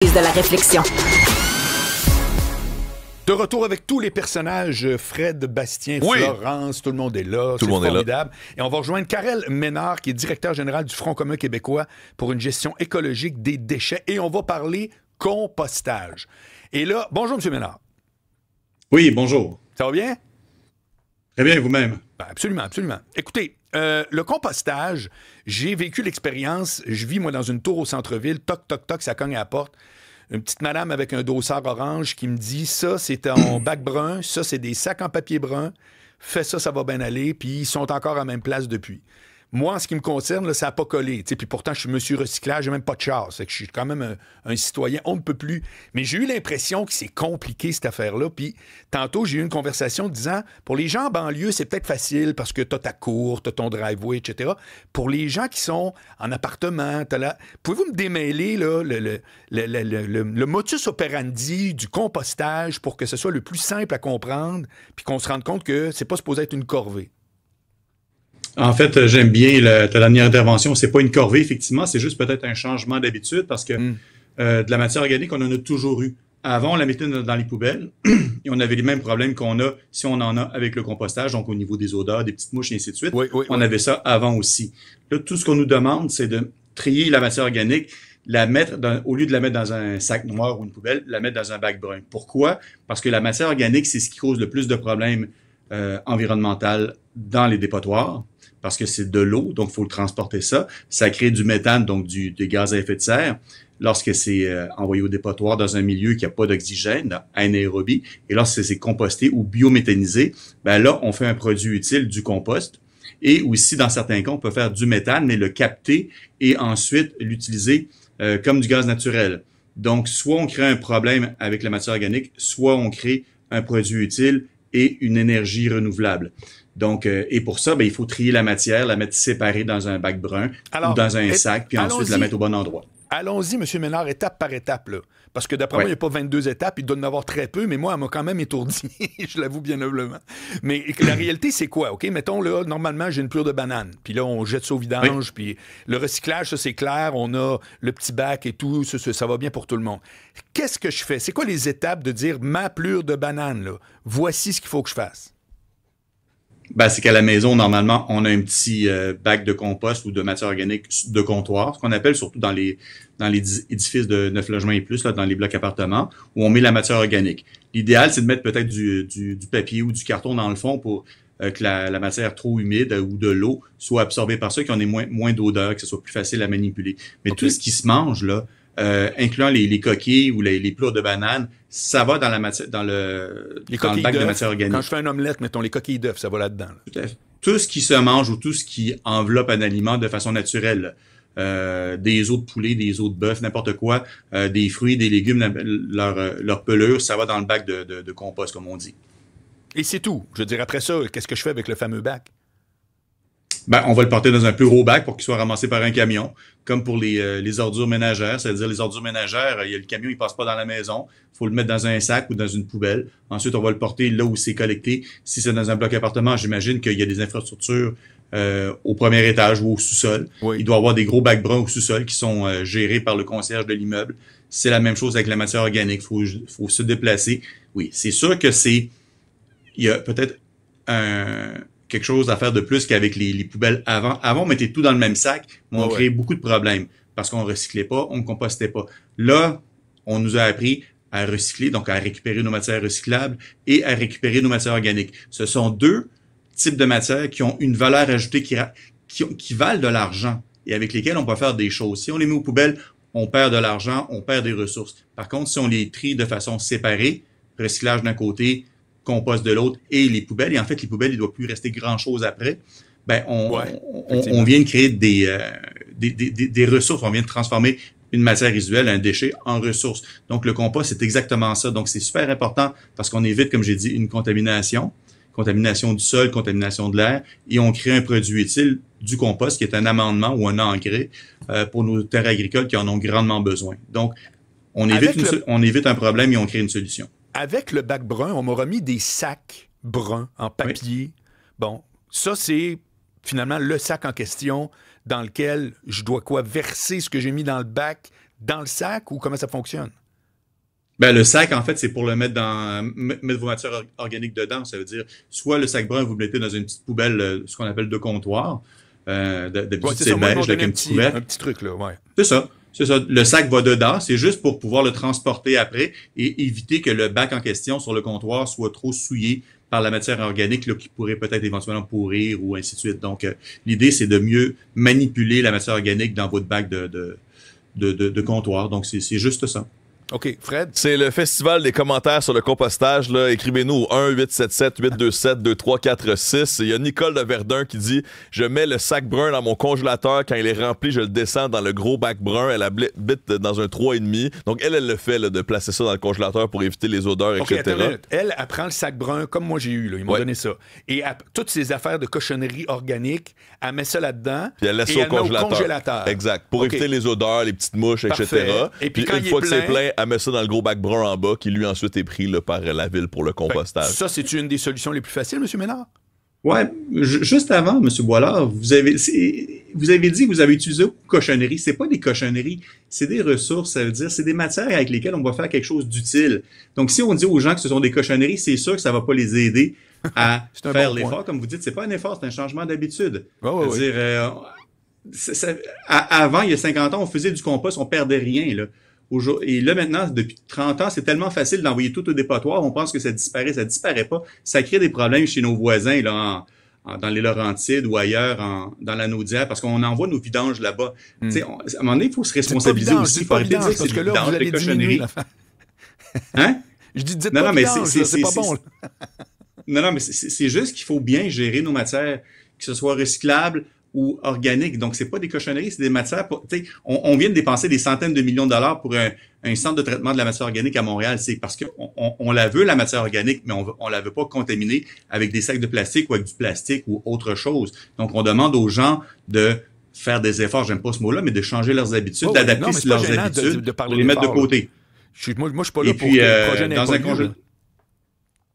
l'analyse de la réflexion. De retour avec tous les personnages, Fred, Bastien, Oui. Florence, tout le monde est là. Tout le monde est là. formidable. Et on va rejoindre Karel Ménard, qui est directeur général du Front commun québécois pour une gestion écologique des déchets. Et on va parler compostage. Et là, bonjour, M. Ménard. Oui, bonjour. Ça va bien? Très bien, vous-même. Ben, absolument, absolument. Écoutez, le compostage, j'ai vécu l'expérience. Je vis, moi, dans une tour au centre-ville. Toc, toc, toc, ça cogne à la porte. Une petite madame avec un dossard orange qui me dit « Ça, c'est en bac brun. Ça, c'est des sacs en papier brun. Fais ça, ça va bien aller. » Puis ils sont encore à la même place depuis. Moi, en ce qui me concerne, là, ça n'a pas collé. Puis pourtant, je suis monsieur recyclage, j'ai même pas de char. C'est que je suis quand même un citoyen, on ne peut plus. Mais j'ai eu l'impression que c'est compliqué, cette affaire-là. Puis tantôt, j'ai eu une conversation disant, pour les gens en banlieue, c'est peut-être facile parce que tu as ta cour, tu as ton driveway, etc. Pour les gens qui sont en appartement, pouvez-vous me démêler là, le motus operandi du compostage pour que ce soit le plus simple à comprendre puis qu'on se rende compte que c'est pas supposé être une corvée? En fait, j'aime bien ta dernière intervention. C'est pas une corvée, effectivement, c'est juste peut-être un changement d'habitude parce que de la matière organique, on en a toujours eu. Avant, on la mettait dans les poubelles et on avait les mêmes problèmes qu'on a si on en a avec le compostage, donc au niveau des odeurs, des petites mouches et ainsi de suite. On avait ça avant aussi. Là, tout ce qu'on nous demande, c'est de trier la matière organique, au lieu de la mettre dans un sac noir ou une poubelle, la mettre dans un bac brun. Pourquoi? Parce que la matière organique, c'est ce qui cause le plus de problèmes environnementaux dans les dépotoirs. Parce que c'est de l'eau, donc il faut le transporter ça. Ça crée du méthane, donc des gaz à effet de serre, lorsque c'est envoyé au dépotoir dans un milieu qui n'a pas d'oxygène, anaérobie. Et lorsque c'est composté ou biométhanisé, ben là, on fait un produit utile, du compost. Et aussi, dans certains cas, on peut faire du méthane, mais le capter et ensuite l'utiliser comme du gaz naturel. Donc, soit on crée un problème avec la matière organique, soit on crée un produit utile et une énergie renouvelable. Donc, et pour ça, ben, il faut trier la matière, la mettre séparée dans un bac brun ou dans un sac, puis ensuite la mettre au bon endroit. Allons-y, M. Ménard, étape par étape, là. Parce que d'après moi, il n'y a pas 22 étapes, il doit y en avoir très peu, mais moi, elle m'a quand même étourdi, je l'avoue bien humblement. Mais la réalité, c'est quoi? OK, mettons, là, normalement, j'ai une plure de banane, puis là, on jette ça au vidange, puis le recyclage, ça, c'est clair, on a le petit bac et tout, ça va bien pour tout le monde. Qu'est-ce que je fais? C'est quoi les étapes de dire ma plure de banane, là? Voici ce qu'il faut que je fasse. Ben, c'est qu'à la maison, normalement, on a un petit bac de compost ou de matière organique de comptoir, ce qu'on appelle surtout dans les édifices de 9 logements et plus, là, dans les blocs appartements, où on met la matière organique. L'idéal, c'est de mettre peut-être du papier ou du carton dans le fond pour que la matière trop humide ou de l'eau soit absorbée par ça, qu'on ait moins d'odeur, que ce soit plus facile à manipuler. Mais tout ce qui se mange, là, incluant les coquilles ou les plures de bananes, ça va dans le bac de matière organique. Quand je fais un omelette, mettons les coquilles d'œufs, ça va là-dedans. Là. Tout à fait. Tout ce qui se mange ou tout ce qui enveloppe un aliment de façon naturelle, des os de poulet, des os de bœuf, n'importe quoi, des fruits, des légumes, leur pelure, ça va dans le bac de compost, comme on dit. Et c'est tout. Je veux dire, après ça, qu'est-ce que je fais avec le fameux bac? Ben, on va le porter dans un plus gros bac pour qu'il soit ramassé par un camion, comme pour les ordures ménagères. C'est-à-dire, les ordures ménagères, le camion, il passe pas dans la maison. Il faut le mettre dans un sac ou dans une poubelle. Ensuite, on va le porter là où c'est collecté. Si c'est dans un bloc appartement, j'imagine qu'il y a des infrastructures au premier étage ou au sous-sol. Oui. Il doit y avoir des gros bacs bruns au sous-sol qui sont gérés par le concierge de l'immeuble. C'est la même chose avec la matière organique. Faut se déplacer. Oui, c'est sûr que il y a peut-être quelque chose à faire de plus qu'avec les poubelles avant. Avant, on mettait tout dans le même sac, mais on créait beaucoup de problèmes parce qu'on recyclait pas, on compostait pas. Là, on nous a appris à recycler, donc à récupérer nos matières recyclables et à récupérer nos matières organiques. Ce sont deux types de matières qui ont une valeur ajoutée qui valent de l'argent et avec lesquelles on peut faire des choses. Si on les met aux poubelles, on perd de l'argent, on perd des ressources. Par contre, si on les trie de façon séparée, recyclage d'un côté, compost de l'autre et les poubelles, et en fait, les poubelles, il ne doit plus rester grand-chose après, ben on vient de créer des ressources, on vient de transformer une matière résiduelle, un déchet, en ressources. Donc, le compost, c'est exactement ça. Donc, c'est super important parce qu'on évite, comme j'ai dit, une contamination du sol, contamination de l'air, et on crée un produit utile du compost qui est un amendement ou un engrais pour nos terres agricoles qui en ont grandement besoin. Donc, on évite un problème et on crée une solution. Avec le bac brun, on m'a remis des sacs bruns en papier. Oui. Bon, ça, c'est finalement le sac en question dans lequel je dois verser ce que j'ai mis dans le bac dans le sac ou comment ça fonctionne? Ben, le sac, en fait, c'est pour le mettre vos matières organiques dedans. Ça veut dire, soit le sac brun, vous le mettez dans une petite poubelle, ce qu'on appelle de comptoir. D'habitude, c'est beige avec un petit couvercle. Un petit truc, là, ouais. C'est ça. C'est ça. Le sac va dedans. C'est juste pour pouvoir le transporter après et éviter que le bac en question sur le comptoir soit trop souillé par la matière organique là, qui pourrait peut-être éventuellement pourrir ou ainsi de suite. Donc, l'idée, c'est de mieux manipuler la matière organique dans votre bac de comptoir. Donc, c'est juste ça. OK, Fred? C'est le festival des commentaires sur le compostage. Là. Écrivez-nous au 1-877-827-2346. Il y a Nicole de Verdun qui dit « Je mets le sac brun dans mon congélateur. Quand il est rempli, je le descends dans le gros bac brun. Elle habite dans un 3,5. » Donc, elle le fait là, de placer ça dans le congélateur pour éviter les odeurs, etc. Attends, elle prend le sac brun comme moi j'ai eu. Là. Ils m'ont donné ça. Et toutes ces affaires de cochonnerie organique, elle met ça là-dedans. Puis elle laisse ça au congélateur. Exact. Pour éviter les odeurs, les petites mouches, etc. Et puis, une fois que c'est plein, elle met ça dans le gros bac brun en bas qui, lui, ensuite est pris là, par la ville pour le compostage. Ça, c'est une des solutions les plus faciles, M. Ménard? Ouais. Juste avant, M. Boilard, vous avez dit que vous avez utilisé cochonnerie. C'est pas des cochonneries, c'est des ressources. Ça veut dire c'est des matières avec lesquelles on va faire quelque chose d'utile. Donc, si on dit aux gens que ce sont des cochonneries, c'est sûr que ça va pas les aider à faire l'effort. Comme vous dites, c'est pas un effort, c'est un changement d'habitude. Avant, il y a 50 ans, on faisait du compost, on perdait rien, là. Et là, maintenant, depuis 30 ans, c'est tellement facile d'envoyer tout au dépotoir. On pense que ça disparaît. Ça disparaît pas. Ça crée des problèmes chez nos voisins, là, dans les Laurentides ou ailleurs, dans la Naudière, parce qu'on envoie nos vidanges là-bas. À un moment donné, il faut se responsabiliser aussi. Il faut arrêter de dire que c'est des vidanges, des cochonneries. Hein? Je dis, dites pas vidange, c'est pas bon. Non, mais c'est juste qu'il faut bien gérer nos matières, que ce soit recyclable ou organique. Donc, c'est pas des cochonneries, c'est des matières. On vient de dépenser des centaines de millions de dollars pour un centre de traitement de la matière organique à Montréal. C'est parce qu'on la veut, la matière organique, mais on la veut pas contaminer avec des sacs de plastique ou avec du plastique ou autre chose. Donc, on demande aux gens de faire des efforts, j'aime pas ce mot-là, mais de changer leurs habitudes, d'adapter leurs habitudes pour les mettre de côté. Moi, je suis pas là pour que le projet n'ait pas lieu.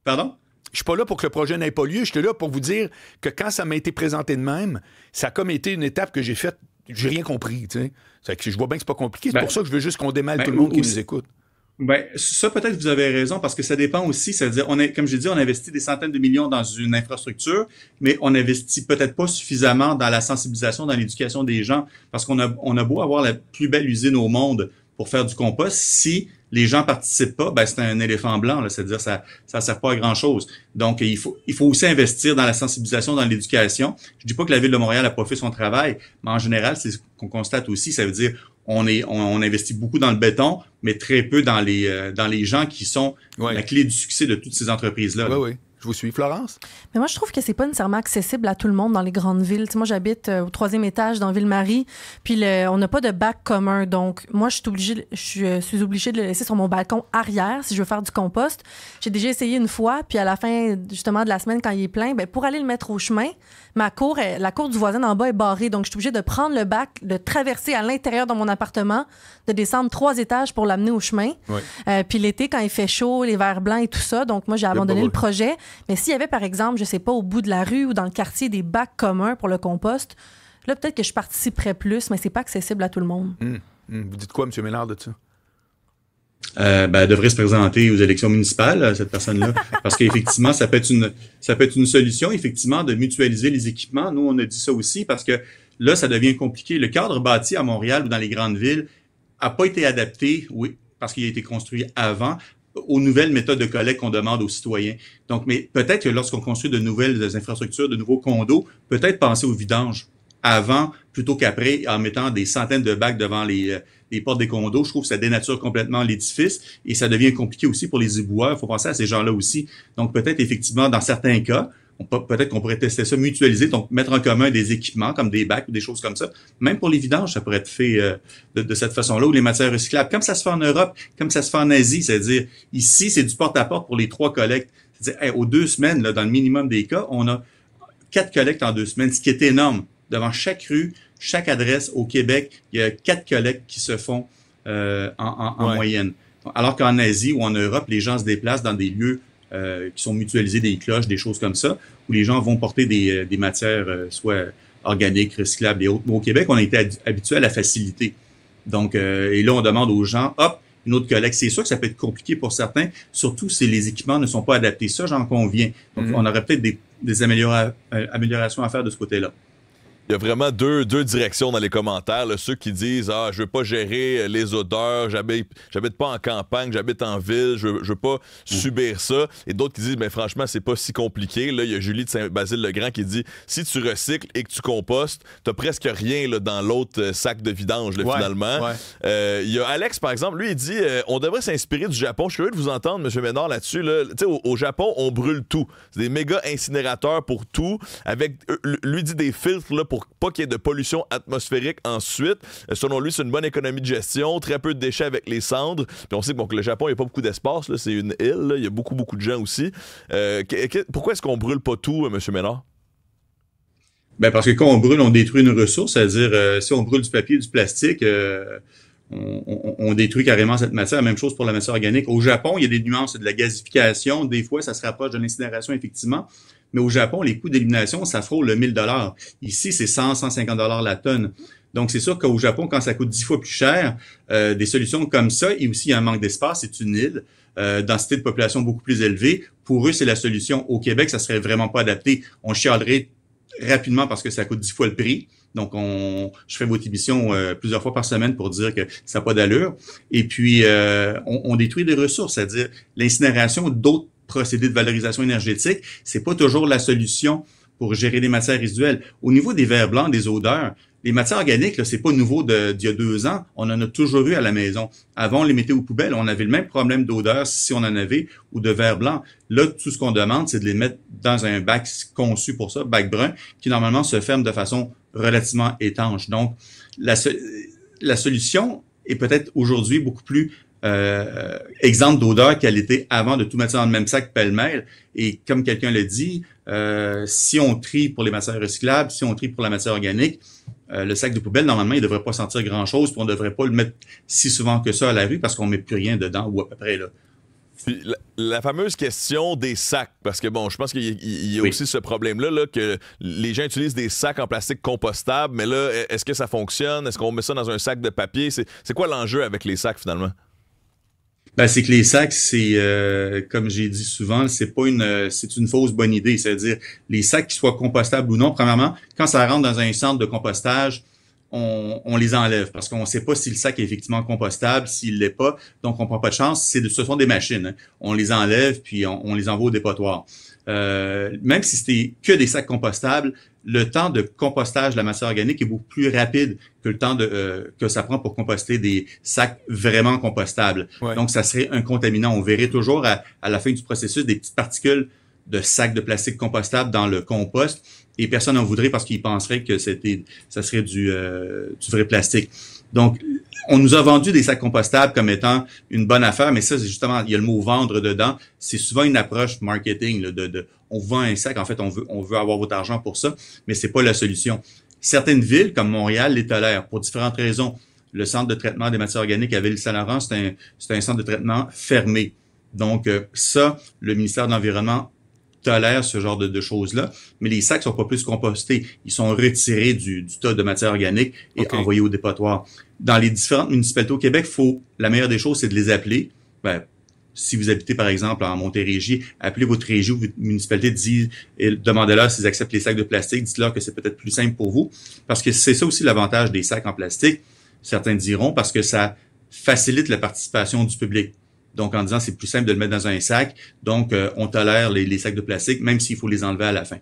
Pardon? Je suis pas là pour que le projet n'ait pas lieu. Je suis là pour vous dire que quand ça m'a été présenté de même, ça a comme été une étape que j'ai faite. J'ai rien compris. Tu sais. Je vois bien que c'est pas compliqué. C'est pour ça que je veux juste qu'on démêle tout le monde qui nous écoute. Ben, ça, peut-être vous avez raison, parce que ça dépend aussi. Ça veut dire, comme j'ai dit, on investit des centaines de millions dans une infrastructure, mais on investit peut-être pas suffisamment dans la sensibilisation, dans l'éducation des gens, parce qu'on a beau avoir la plus belle usine au monde pour faire du compost, si les gens participent pas, ben c'est un éléphant blanc, là, c'est-à-dire ça sert pas à grand-chose. Donc il faut aussi investir dans la sensibilisation, dans l'éducation. Je dis pas que la ville de Montréal a pas fait son travail, mais en général, c'est ce qu'on constate aussi, ça veut dire on investit beaucoup dans le béton, mais très peu dans les gens qui sont la clé du succès de toutes ces entreprises-là. Oui. Je vous suis, Florence? Mais moi, je trouve que c'est pas nécessairement accessible à tout le monde dans les grandes villes. Tu sais, moi, j'habite au 3e étage dans Ville-Marie, puis on n'a pas de bac commun. Donc, moi, je suis obligée de le laisser sur mon balcon arrière si je veux faire du compost. J'ai déjà essayé une fois, puis à la fin, justement, de la semaine, quand il est plein, ben, pour aller le mettre au chemin, la cour du voisin d'en bas est barrée. Donc, je suis obligée de prendre le bac, de traverser à l'intérieur de mon appartement, de descendre 3 étages pour l'amener au chemin. Oui. Puis l'été, quand il fait chaud, les verres blancs et tout ça, donc moi, j'ai abandonné le projet. Mais s'il y avait, par exemple, je sais pas, au bout de la rue ou dans le quartier, des bacs communs pour le compost, là, peut-être que je participerais plus, mais c'est pas accessible à tout le monde. Vous dites quoi, M. Ménard, de ça? Elle devrait se présenter aux élections municipales, cette personne-là, parce qu'effectivement, ça peut être une solution, effectivement, de mutualiser les équipements. Nous, on a dit ça aussi, parce que là, ça devient compliqué. Le cadre bâti à Montréal ou dans les grandes villes a pas été adapté, oui, parce qu'il a été construit avant, aux nouvelles méthodes de collecte qu'on demande aux citoyens. Donc, mais peut-être que lorsqu'on construit de nouvelles infrastructures, de nouveaux condos, peut-être penser au vidange avant plutôt qu'après, en mettant des centaines de bacs devant les portes des condos. Je trouve que ça dénature complètement l'édifice et ça devient compliqué aussi pour les éboueurs. Il faut penser à ces gens-là aussi. Donc, peut-être effectivement, dans certains cas, peut-être qu'on pourrait tester ça, mutualiser, donc mettre en commun des équipements comme des bacs ou des choses comme ça. Même pour les vidanges, ça pourrait être fait de cette façon-là, ou les matières recyclables, comme ça se fait en Europe, comme ça se fait en Asie. C'est-à-dire, ici, c'est du porte-à-porte pour les 3 collectes. C'est-à-dire, aux 2 semaines, là, dans le minimum des cas, on a 4 collectes en 2 semaines, ce qui est énorme. Devant chaque rue, chaque adresse au Québec, il y a 4 collectes qui se font en moyenne. Alors qu'en Asie ou en Europe, les gens se déplacent dans des lieux qui sont mutualisés, des cloches, des choses comme ça, où les gens vont porter des matières soit organiques, recyclables et autres. Mais au Québec, on a été habitué à la facilité. Donc, et là, on demande aux gens, hop, une autre collecte. C'est sûr que ça peut être compliqué pour certains, surtout si les équipements ne sont pas adaptés. Ça, j'en conviens. Donc, on aurait peut-être des améliorations à faire de ce côté-là. Il y a vraiment deux directions dans les commentaires. Là. Ceux qui disent « Ah, je veux pas gérer les odeurs, j'habite pas en campagne, j'habite en ville, je veux pas subir ça. » Et d'autres qui disent « Mais franchement, c'est pas si compliqué. » Là, il y a Julie de Saint-Basile-le-Grand qui dit « Si tu recycles et que tu compostes, t'as presque rien là, dans l'autre sac de vidange, là, finalement. » Il y a Alex, par exemple, lui, il dit « On devrait s'inspirer du Japon. » Je suis curieux de vous entendre, M. Ménard, là-dessus. Là. Au Japon, on brûle tout. C'est des méga incinérateurs pour tout. Avec, lui dit des filtres là, pour pas qu'il y ait de pollution atmosphérique ensuite. Selon lui, c'est une bonne économie de gestion, très peu de déchets avec les cendres. Puis on sait que le Japon, il n'y a pas beaucoup d'espace, là, c'est une île, là. Il y a beaucoup de gens aussi. Pourquoi est-ce qu'on brûle pas tout, M. Ménard? Ben parce que quand on brûle, on détruit une ressource, c'est-à-dire si on brûle du papier, du plastique, on détruit carrément cette matière. Même chose pour la matière organique. Au Japon, il y a des nuances, de la gasification. Des fois, ça se rapproche de l'incinération, effectivement. Mais au Japon, les coûts d'élimination, ça frôle le 1000 $. Ici, c'est 100-150 $ la tonne. Donc, c'est sûr qu'au Japon, quand ça coûte 10 fois plus cher, des solutions comme ça, et aussi il y a un manque d'espace, c'est une île, densité de population beaucoup plus élevée. Pour eux, c'est la solution. Au Québec, ça serait vraiment pas adapté. On chialerait rapidement parce que ça coûte 10 fois le prix. Donc, je fais votre émission plusieurs fois par semaine pour dire que ça n'a pas d'allure. Et puis, on détruit des ressources, c'est-à-dire l'incinération d'autres procédés de valorisation énergétique, c'est pas toujours la solution pour gérer les matières résiduelles. Au niveau des vers blancs, des odeurs, les matières organiques, là, c'est pas nouveau d'il y a 2 ans. On en a toujours eu à la maison. Avant, on les mettait aux poubelles. On avait le même problème d'odeur si on en avait ou de vers blanc. Là, tout ce qu'on demande, c'est de les mettre dans un bac conçu pour ça, bac brun, qui normalement se ferme de façon relativement étanche. Donc, la solution est peut-être aujourd'hui beaucoup plus exemple d'odeur qu'elle était avant de tout mettre ça dans le même sac pêle-mêle. Et comme quelqu'un l'a dit, si on trie pour les matières recyclables, si on trie pour la matière organique, le sac de poubelle, normalement, il ne devrait pas sentir grand-chose, puis on ne devrait pas le mettre si souvent que ça à la rue parce qu'on ne met plus rien dedans ou à peu près là. Puis la fameuse question des sacs, parce que bon, je pense qu'il y a aussi ce problème-là, là, que les gens utilisent des sacs en plastique compostables, mais là, est-ce que ça fonctionne? Est-ce qu'on met ça dans un sac de papier? C'est quoi l'enjeu avec les sacs, finalement? Ben, c'est que les sacs, c'est comme j'ai dit souvent, c'est une fausse bonne idée. C'est-à-dire, les sacs qui soient compostables ou non, premièrement, quand ça rentre dans un centre de compostage, on les enlève parce qu'on ne sait pas si le sac est effectivement compostable, s'il l'est pas, donc on prend pas de chance. Ce sont des machines. Hein. On les enlève puis on les envoie au dépotoir. Même si c'était que des sacs compostables, le temps de compostage de la matière organique est beaucoup plus rapide que le temps que ça prend pour composter des sacs vraiment compostables. Ouais. Donc, ça serait un contaminant. On verrait toujours à la fin du processus des petites particules de sacs de plastique compostable dans le compost et personne n'en voudrait parce qu'ils penseraient que ça serait du vrai plastique. Donc, on nous a vendu des sacs compostables comme étant une bonne affaire, mais ça, c'est justement, il y a le mot vendre dedans. C'est souvent une approche marketing, là, on vend un sac, en fait, on veut avoir votre argent pour ça, mais c'est pas la solution. Certaines villes, comme Montréal, les tolèrent pour différentes raisons. Le centre de traitement des matières organiques à Ville-Saint-Laurent, c'est un centre de traitement fermé. Donc, ça, le ministère de l'Environnement tolère ce genre de choses-là, mais les sacs sont pas plus compostés. Ils sont retirés du tas de matière organique et envoyés au dépotoir. Dans les différentes municipalités au Québec, la meilleure des choses, c'est de les appeler. Ben, si vous habitez, par exemple, en Montérégie, appelez votre régie ou votre municipalité, demandez-leur s'ils acceptent les sacs de plastique, dites-leur que c'est peut-être plus simple pour vous, parce que c'est ça aussi l'avantage des sacs en plastique, certains diront, parce que ça facilite la participation du public. Donc, en disant c'est plus simple de le mettre dans un sac, donc on tolère les sacs de plastique, même s'il faut les enlever à la fin.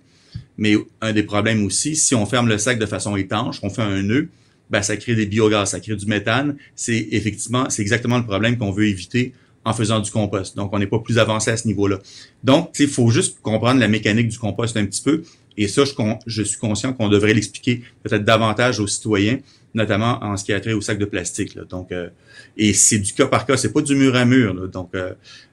Mais un des problèmes aussi, si on ferme le sac de façon étanche, on fait un nœud, ben ça crée des biogaz, ça crée du méthane. C'est exactement le problème qu'on veut éviter en faisant du compost. Donc, on n'est pas plus avancé à ce niveau-là. Donc, il faut juste comprendre la mécanique du compost un petit peu. Et ça, je suis conscient qu'on devrait l'expliquer peut-être davantage aux citoyens, notamment en ce qui a trait au sac de plastique. Là. Donc, et c'est du cas par cas, c'est pas du mur à mur. Là, donc,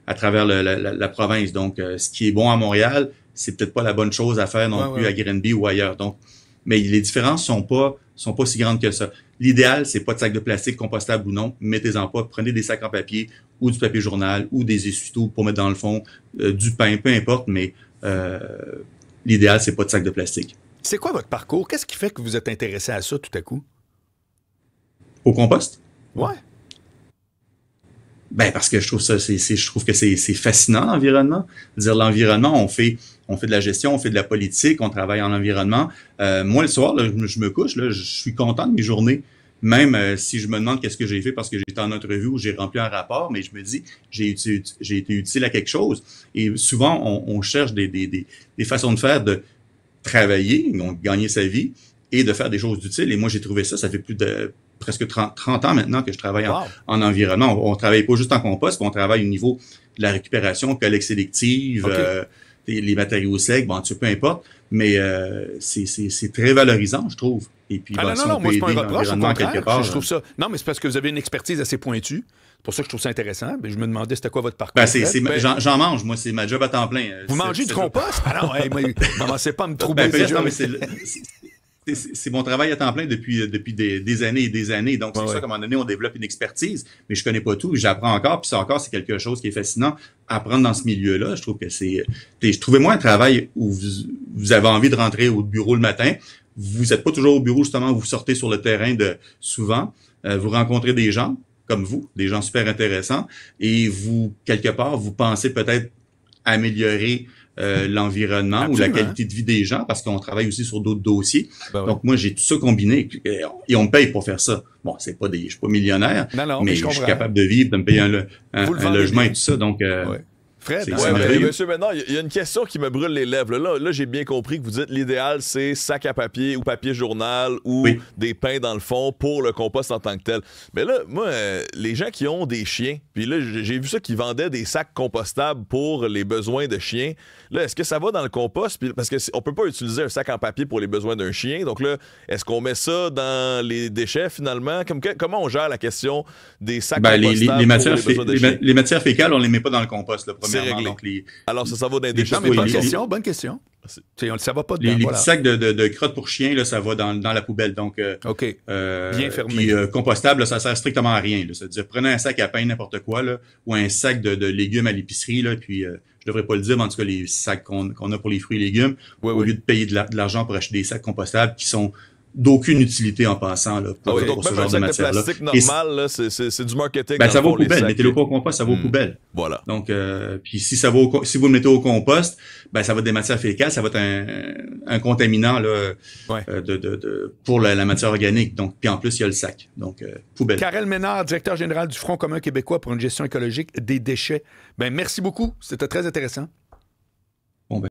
à travers la province. Donc, ce qui est bon à Montréal, c'est peut-être pas la bonne chose à faire non plus à Granby ou ailleurs. Donc, mais les différences sont pas si grandes que ça. L'idéal, c'est pas de sac de plastique compostable ou non. Mettez-en pas. Prenez des sacs en papier ou du papier journal ou des essuie-tout pour mettre dans le fond du pain, peu importe, mais l'idéal, c'est pas de sac de plastique. C'est quoi votre parcours? Qu'est-ce qui fait que vous êtes intéressé à ça tout à coup? Au compost? Ouais. Ben, parce que je trouve que c'est fascinant, l'environnement. Dire l'environnement, on fait de la gestion, on fait de la politique, on travaille en environnement. Moi, le soir, là, je me couche, là, je suis content de mes journées. Même si je me demande qu'est-ce que j'ai fait parce que j'étais en entrevue ou j'ai rempli un rapport, mais je me dis, j'ai été utile à quelque chose. Et souvent, on cherche des façons de faire, de travailler, donc gagner sa vie et de faire des choses utiles. Et moi, j'ai trouvé ça fait plus de presque 30 ans maintenant que je travaille en environnement. On travaille pas juste en compost, on travaille au niveau de la récupération, collecte sélective, les matériaux secs, bon, peu importe. Mais c'est très valorisant, je trouve. Et puis, moi, c'est pas un reproche, au contraire. Je trouve ça... Non, mais c'est parce que vous avez une expertise assez pointue. C'est pour ça que je trouve ça intéressant. Je me demandais c'était quoi votre parcours. J'en mange, moi, c'est ma job à temps plein. Vous mangez du compost? Ah non, commencez pas à me trouver. C'est mon travail à temps plein depuis des années et des années. Donc, c'est ça qu'à un moment donné, on développe une expertise, mais je connais pas tout, j'apprends encore, puis ça encore, c'est quelque chose qui est fascinant. Apprendre dans ce milieu-là, je trouve que je trouvais moi un travail où vous avez envie de rentrer au bureau le matin. Vous n'êtes pas toujours au bureau, justement, vous sortez sur le terrain souvent. Vous rencontrez des gens comme vous, des gens super intéressants, et vous, quelque part, vous pensez peut-être améliorer l'environnement ou la qualité de vie des gens, parce qu'on travaille aussi sur d'autres dossiers. Donc, moi, j'ai tout ça combiné et on me paye pour faire ça. Bon, je suis pas millionnaire, mais je suis capable de vivre, de me payer un logement et tout ça. Donc, Fred, monsieur, maintenant, il y a une question qui me brûle les lèvres. Là, j'ai bien compris que vous dites l'idéal, c'est sac à papier ou papier journal ou des pains dans le fond pour le compost en tant que tel. Mais là, moi, les gens qui ont des chiens, puis là, j'ai vu ça qui vendaient des sacs compostables pour les besoins de chiens. Là, est-ce que ça va dans le compost? Puis, parce qu'on peut pas utiliser un sac en papier pour les besoins d'un chien. Donc là, est-ce qu'on met ça dans les déchets finalement? Comment on gère la question des sacs compostables les matières fécales, on les met pas dans le compost, là, premièrement. Donc, alors, ça va dans les déchets. Bonne question. Ça va pas dedans. Les petits sacs de crottes pour chiens, là, ça va dans la poubelle. Donc, bien fermé. Puis compostable, là, ça sert strictement à rien. Là. C'est-à-dire, prenez un sac à pain, n'importe quoi, là, ou un sac de légumes à l'épicerie, là, puis je devrais pas le dire, mais en tout cas, les sacs qu'on a pour les fruits et légumes, au lieu de payer de l'argent pour acheter des sacs compostables qui sont d'aucune utilité en passant là, pour ce genre de matière-là. Un sac de plastique normal, là, c'est du marketing. Ça va aux poubelles. Mettez-le pas au compost, ça va aux poubelles. Voilà. Donc, puis si vous le mettez au compost, ça va être des matières fécales, ça va être un contaminant là, pour la matière organique. Donc, puis en plus, il y a le sac. Donc, poubelle. Karel Ménard, directeur général du Front commun québécois pour une gestion écologique des déchets. Merci beaucoup. C'était très intéressant.